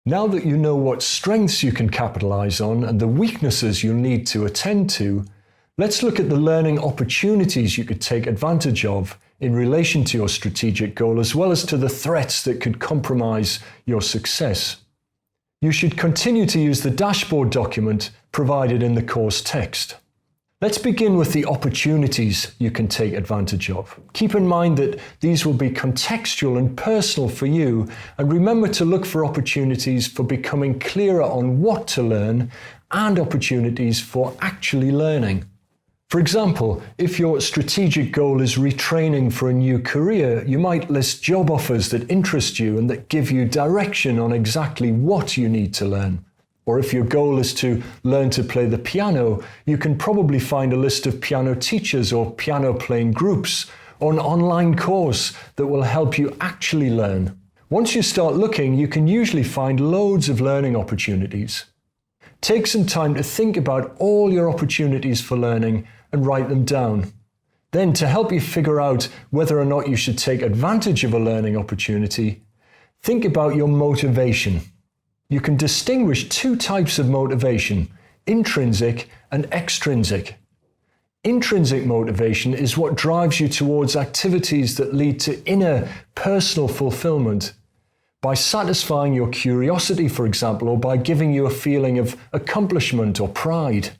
Now that you know what strengths you can capitalize on and the weaknesses you'll need to attend to, let's look at the learning opportunities you could take advantage of in relation to your strategic goal, as well as to the threats that could compromise your success. You should continue to use the dashboard document provided in the course text. Let's begin with the opportunities you can take advantage of. Keep in mind that these will be contextual and personal for you, and remember to look for opportunities for becoming clearer on what to learn and opportunities for actually learning. For example, if your strategic goal is retraining for a new career, you might list job offers that interest you and that give you direction on exactly what you need to learn. Or if your goal is to learn to play the piano, you can probably find a list of piano teachers or piano playing groups, or an online course that will help you actually learn. Once you start looking, you can usually find loads of learning opportunities. Take some time to think about all your opportunities for learning and write them down. Then, to help you figure out whether or not you should take advantage of a learning opportunity, think about your motivation. You can distinguish two types of motivation: intrinsic and extrinsic. Intrinsic motivation is what drives you towards activities that lead to inner personal fulfillment, by satisfying your curiosity, for example, or by giving you a feeling of accomplishment or pride.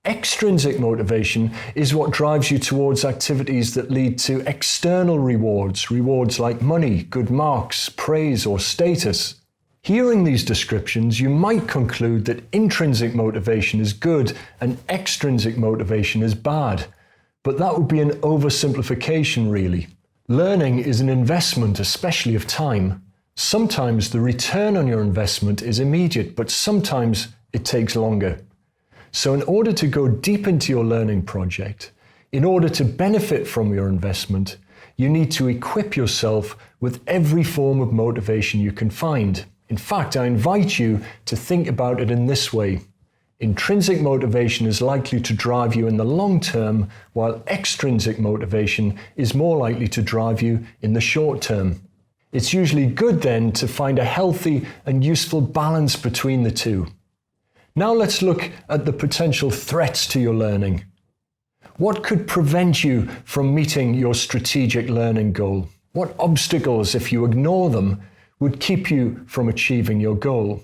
Extrinsic motivation is what drives you towards activities that lead to external rewards like money, good marks, praise, or status. Hearing these descriptions, you might conclude that intrinsic motivation is good and extrinsic motivation is bad. But that would be an oversimplification, really. Learning is an investment, especially of time. Sometimes the return on your investment is immediate, but sometimes it takes longer. So in order to go deep into your learning project, in order to benefit from your investment, you need to equip yourself with every form of motivation you can find. In fact, I invite you to think about it in this way. Intrinsic motivation is likely to drive you in the long term, while extrinsic motivation is more likely to drive you in the short term. It's usually good then to find a healthy and useful balance between the two. Now let's look at the potential threats to your learning. What could prevent you from meeting your strategic learning goal? What obstacles, if you ignore them, would keep you from achieving your goal?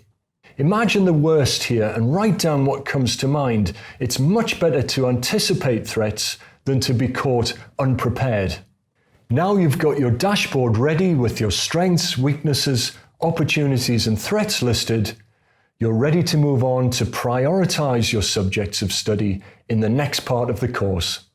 Imagine the worst here and write down what comes to mind. It's much better to anticipate threats than to be caught unprepared. Now you've got your dashboard ready with your strengths, weaknesses, opportunities, and threats listed. You're ready to move on to prioritize your subjects of study in the next part of the course.